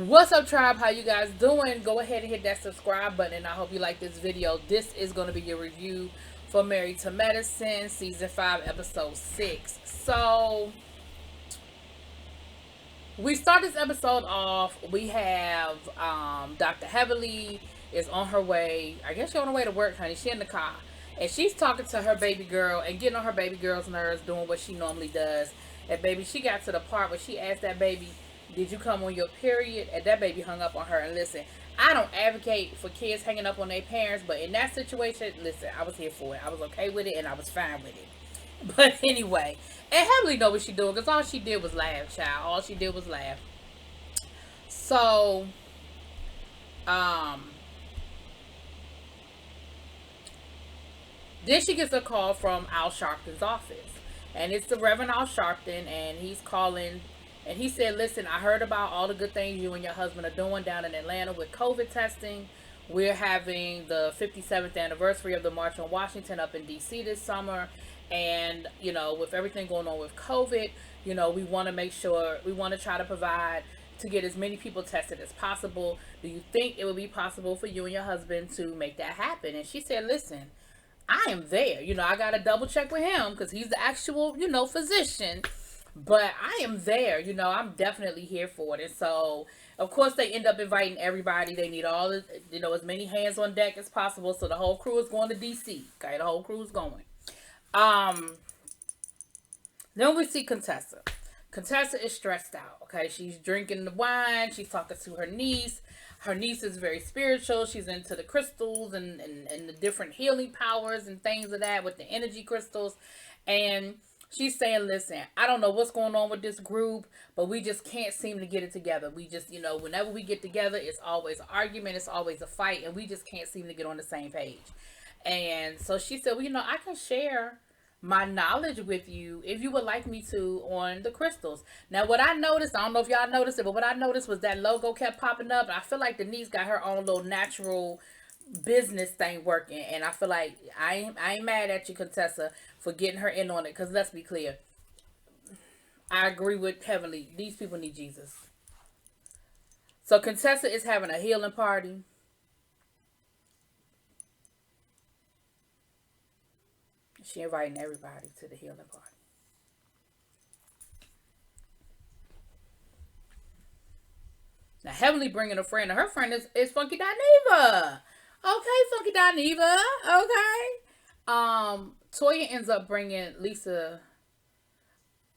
What's up, tribe? How you guys doing? Go ahead and hit that subscribe button, and I hope you like this video. This is going to be your review for Married to Medicine season 5 episode 6. So we start this episode off. We have Dr.Heavenly is on her way. I guess she's on her way to work, honey. She in the car, and she's talking to her baby girl and getting on her baby girl's nerves, doing what she normally does. And baby, she got to the part where she asked that baby, did you come on your period? And that baby hung up on her. And listen, I don't advocate for kids hanging up on their parents, but in that situation, listen, I was here for it. I was okay with it, and I was fine with it. But anyway, and Heavenly know what she doing, because all she did was laugh, child. All she did was laugh. So, um, then she gets a call from Al Sharpton's office. And it's the Reverend Al Sharpton, and he's calling. And he said, listen, I heard about all the good things you and your husband are doing down in Atlanta with COVID testing. We're having the 57th anniversary of the March on Washington up in D.C. this summer. And, you know, with everything going on with COVID, you know, we want to make sure, we want to try to provide to get as many people tested as possible. Do you think it would be possible for you and your husband to make that happen? And she said, listen, I am there. You know, I got to double check with him because he's the actual, you know, physician. But I am there, you know, I'm definitely here for it. And so, of course, they end up inviting everybody. They need all the, you know, as many hands on deck as possible. So the whole crew is going to DC. Okay, the whole crew is going. Then we see Contessa. Contessa is stressed out. Okay, she's drinking the wine. She's talking to her niece. Her niece is very spiritual. She's into the crystals and the different healing powers and things of that with the energy crystals. And she's saying, listen, I don't know what's going on with this group, but we just can't seem to get it together. We just, you know, whenever we get together, it's always an argument. It's always a fight. And we just can't seem to get on the same page. And so she said, well, you know, I can share my knowledge with you if you would like me to on the crystals. Now, what I noticed, I don't know if y'all noticed it, but what I noticed was that logo kept popping up. And I feel like Denise got her own little natural business thing working, and I feel like I ain't mad at you, Contessa, for getting her in on it, because let's be clear, I agree with Heavenly, these people need Jesus. So Contessa is having a healing party. She inviting everybody to the healing party. Now Heavenly bringing a friend, and her friend is Funky Dineva. Okay, Funky Dineva. Okay. Toya ends up bringing Lisa.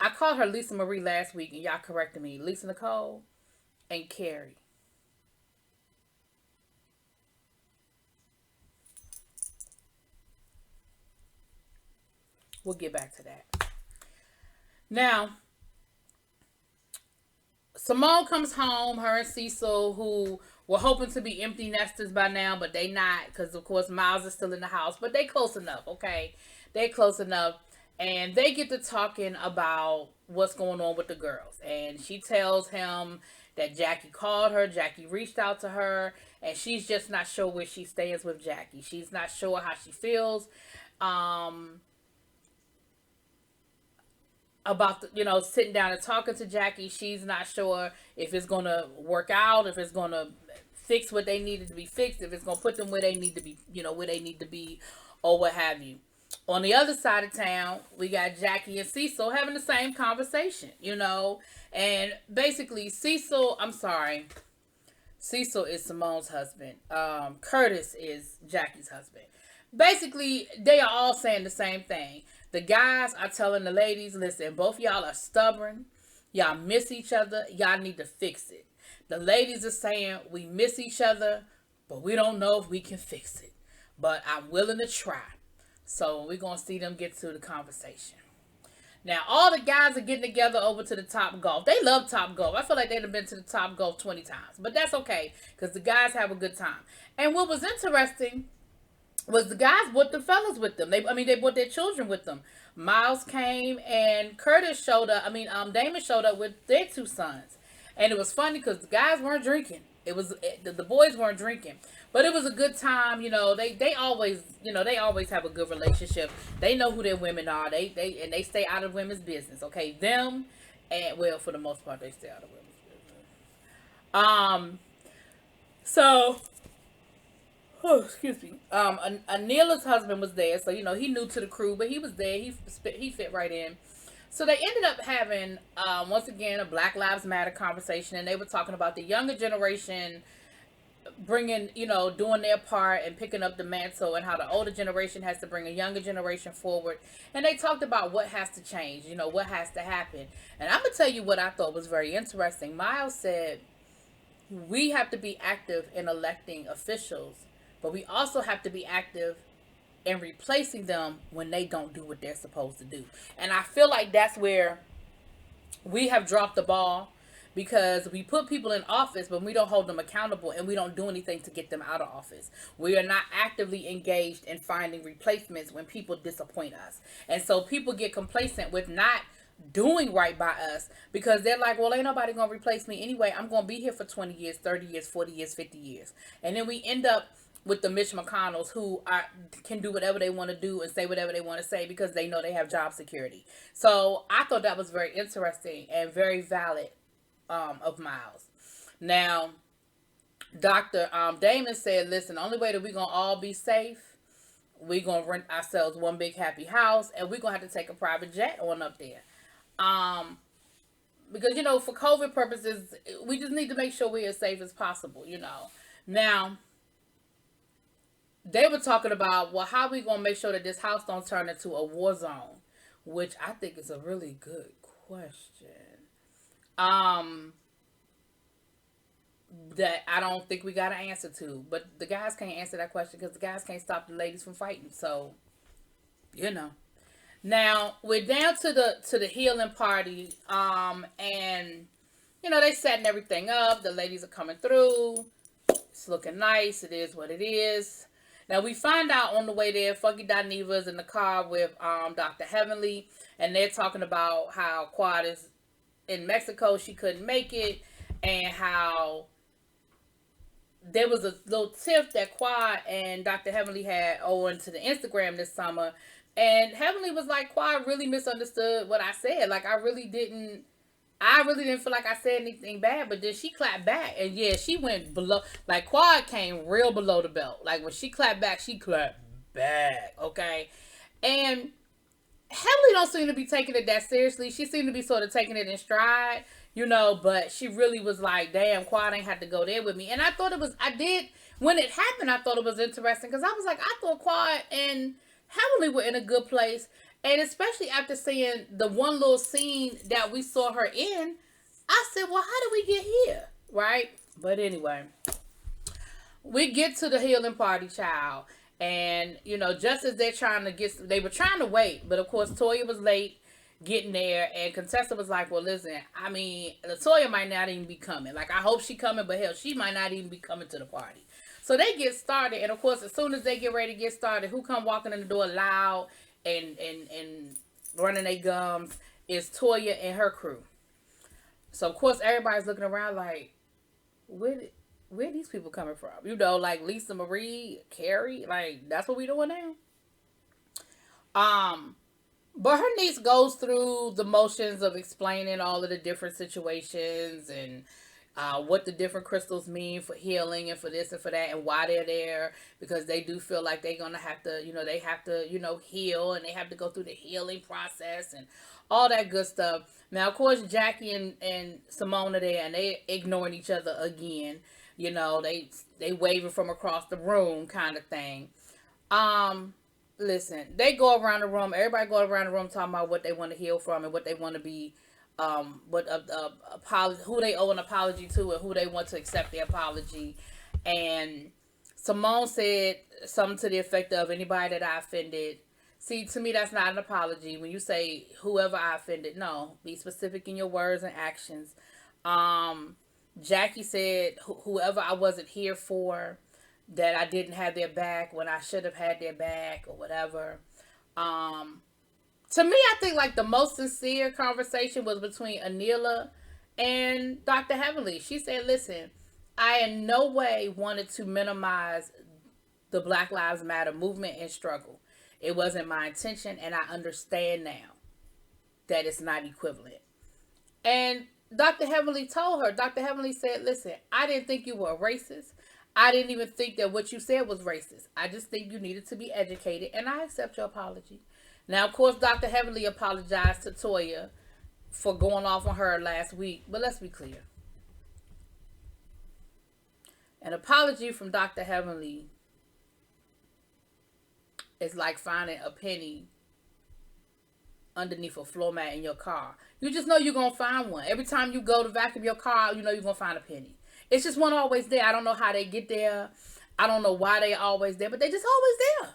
I called her Lisa Marie last week, and y'all corrected me. Lisa Nicole and Carrie. We'll get back to that. Now, Simone comes home, her and Cecil, who were hoping to be empty nesters by now, but they not, because of course Miles is still in the house, but they close enough, okay? They close enough, and they get to talking about what's going on with the girls, and she tells him that Jackie called her, Jackie reached out to her, and she's just not sure where she stands with Jackie. She's not sure how she feels, about the, you know, sitting down and talking to Jackie. She's not sure if it's gonna work out, if it's gonna fix what they needed to be fixed, if it's gonna put them where they need to be, you know, where they need to be, or what have you. On the other side of town, we got Jackie and Cecil having the same conversation, you know, and basically Cecil is Simone's husband. Curtis is Jackie's husband. Basically, they are all saying the same thing. The guys are telling the ladies, listen, both y'all are stubborn. Y'all miss each other. Y'all need to fix it. The ladies are saying, we miss each other, but we don't know if we can fix it. But I'm willing to try. So we're going to see them get to the conversation. Now, all the guys are getting together over to the Top Golf. They love Top Golf. I feel like they'd have been to the Top Golf 20 times. But that's okay, because the guys have a good time. And what was interesting was the guys brought the fellas with them. They brought their children with them. Miles came, and Curtis showed up. Damon showed up with their two sons. And it was funny because the guys weren't drinking. The boys weren't drinking. But it was a good time. You know, they always have a good relationship. They know who their women are. They stay out of women's business. Okay, them, and well, for the most part, they stay out of women's business. Um, so, oh, excuse me. Anila's husband was there, so he new to the crew, but he was there. He fit right in. So they ended up having once again a Black Lives Matter conversation, and they were talking about the younger generation bringing, doing their part and picking up the mantle, and how the older generation has to bring a younger generation forward. And they talked about what has to change, what has to happen. And I'm gonna tell you what I thought was very interesting. Miles said we have to be active in electing officials, but we also have to be active in replacing them when they don't do what they're supposed to do. And I feel like that's where we have dropped the ball, because we put people in office, but we don't hold them accountable, and we don't do anything to get them out of office. We are not actively engaged in finding replacements when people disappoint us. And so people get complacent with not doing right by us, because they're like, well, ain't nobody gonna replace me anyway. I'm gonna be here for 20 years, 30 years, 40 years, 50 years. And then we end up with the Mitch McConnells, who can do whatever they want to do and say whatever they want to say, because they know they have job security. So I thought that was very interesting and very valid of Miles. Now, Dr. Damon said, listen, the only way that we're going to all be safe, we're going to rent ourselves one big happy house, and we're going to have to take a private jet on up there. Because, for COVID purposes, we just need to make sure we're as safe as possible, Now, they were talking about, well, how are we going to make sure that this house don't turn into a war zone? Which I think is a really good question. That I don't think we got an answer to. But the guys can't answer that question, because the guys can't stop the ladies from fighting. So, Now, we're down to the healing party. And, they setting everything up. The ladies are coming through. It's looking nice. It is what it is. Now, we find out on the way there, Funky Daniva's in the car with Dr. Heavenly, and they're talking about how Quad is in Mexico. She couldn't make it, and how there was a little tiff that Quad and Dr. Heavenly had owing to the Instagram this summer, and Heavenly was like, Quad really misunderstood what I said. Like, I really didn't feel like I said anything bad, but then she clapped back, and yeah, she went below. Like, Quad came real below the belt. Like, when she clapped back, she clapped back, okay? And Heavenly don't seem to be taking it that seriously. She seemed to be sort of taking it in stride, but she really was like, damn, Quad ain't had to go there with me. And when it happened, I thought it was interesting, because I was like, I thought Quad and Heavenly were in a good place. And especially after seeing the one little scene that we saw her in, I said, well, how did we get here? Right? But anyway, we get to the healing party, child. And, just as they were trying to wait. But of course, Toya was late getting there. And Contessa was like, well, listen, I mean, Latoya might not even be coming. Like, I hope she coming, but hell, she might not even be coming to the party. So they get started. And of course, as soon as they get ready to get started, who come walking in the door loud and running their gums is Toya and her crew. So of course everybody's looking around like, where these people coming from? Like Lisa Marie, Carrie, like that's what we doing now. But her niece goes through the motions of explaining all of the different situations and what the different crystals mean for healing and for this and for that, and why they're there, because they do feel like they're gonna have to, they have to, heal, and they have to go through the healing process and all that good stuff. Now, of course, Jackie and Simone are there, and they ignoring each other again. They waving from across the room kind of thing. Listen, they go around the room. Everybody go around the room talking about what they want to heal from and what they want to be. Who they owe an apology to and who they want to accept their apology. And Simone said something to the effect of, anybody that I offended. See, to me, that's not an apology. When you say whoever I offended, no, be specific in your words and actions. Jackie said whoever I wasn't here for, that I didn't have their back when I should have had their back or whatever. To me, I think like the most sincere conversation was between Anila and Dr. Heavenly. She said, listen, I in no way wanted to minimize the Black Lives Matter movement and struggle. It wasn't my intention, and I understand now that it's not equivalent. And Dr. Heavenly told her. Dr. Heavenly said, listen, I didn't think you were a racist. I didn't even think that what you said was racist. I just think you needed to be educated, and I accept your apology. Now, of course, Dr. Heavenly apologized to Toya for going off on her last week, but let's be clear. An apology from Dr. Heavenly is like finding a penny underneath a floor mat in your car. You just know you're going to find one. Every time you go to vacuum your car, you know you're going to find a penny. It's just one always there. I don't know how they get there. I don't know why they always there, but they just always there.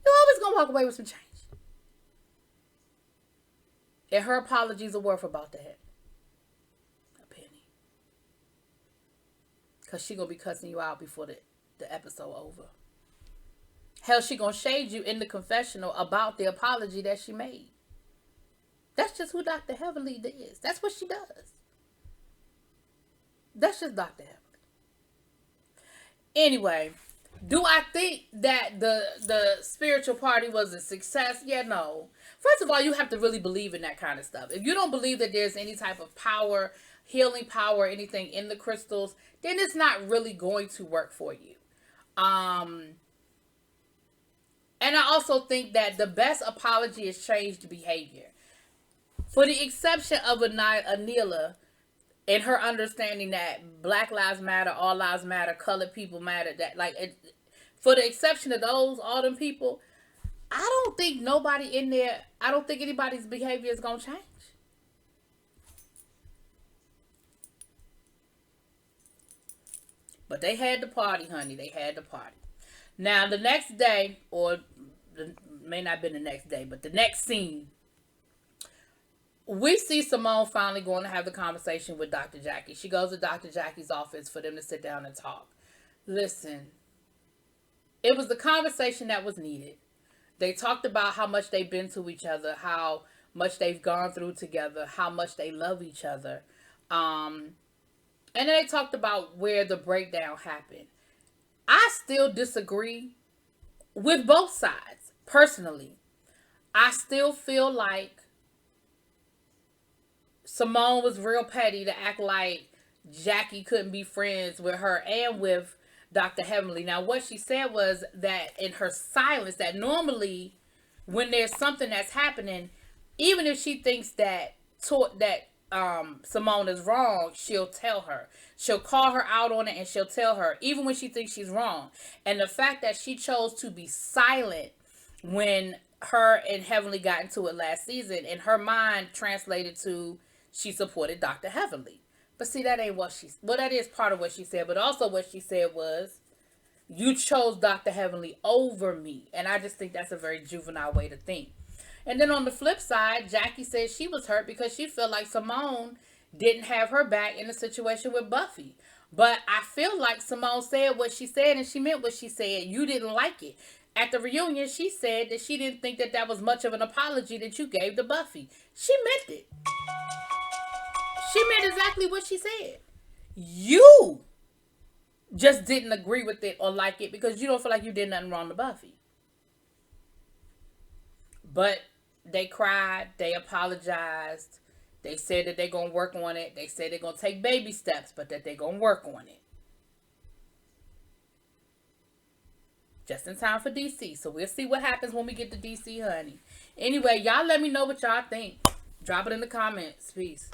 You're always going to walk away with some change. And her apologies are worth about that. A penny. Because she going to be cussing you out before the episode over. Hell, she going to shade you in the confessional about the apology that she made. That's just who Dr. Heavenly is. That's what she does. That's just Dr. Heavenly. Anyway, do I think that the spiritual party was a success? Yeah, no. First of all, you have to really believe in that kind of stuff. If you don't believe that there's any type of power, healing power, anything in the crystals, then it's not really going to work for you. And I also think that the best apology is changed behavior. For the exception of Anila and her understanding that Black Lives Matter, all lives matter, colored people matter, that for the exception of those, all them people, I don't think nobody in there, I don't think anybody's behavior is going to change. But they had the party, honey. They had the party. Now, the next day, or may not have been the next day, but the next scene, we see Simone finally going to have the conversation with Dr. Jackie. She goes to Dr. Jackie's office for them to sit down and talk. Listen, it was the conversation that was needed. They talked about how much they've been to each other, how much they've gone through together, how much they love each other. And then they talked about where the breakdown happened. I still disagree with both sides, personally. I still feel like Simone was real petty to act like Jackie couldn't be friends with her and with Dr. Heavenly. Now, what she said was that in her silence, that normally when there's something that's happening, even if she thinks that Simone is wrong, she'll tell her. She'll call her out on it and she'll tell her, even when she thinks she's wrong. And the fact that she chose to be silent when her and Heavenly got into it last season, in her mind translated to she supported Dr. Heavenly. But see, that ain't what that is part of what she said. But also what she said was, you chose Dr. Heavenly over me. And I just think that's a very juvenile way to think. And then on the flip side, Jackie said she was hurt because she felt like Simone didn't have her back in the situation with Buffy. But I feel like Simone said what she said and she meant what she said. You didn't like it. At the reunion, she said that she didn't think that was much of an apology that you gave to Buffy. She meant it. She meant exactly what she said. You just didn't agree with it or like it because you don't feel like you did nothing wrong to Buffy. But they cried. They apologized. They said that they're going to work on it. They said they're going to take baby steps, but that they're going to work on it. Just in time for DC. So we'll see what happens when we get to DC, honey. Anyway, y'all let me know what y'all think. Drop it in the comments. Peace.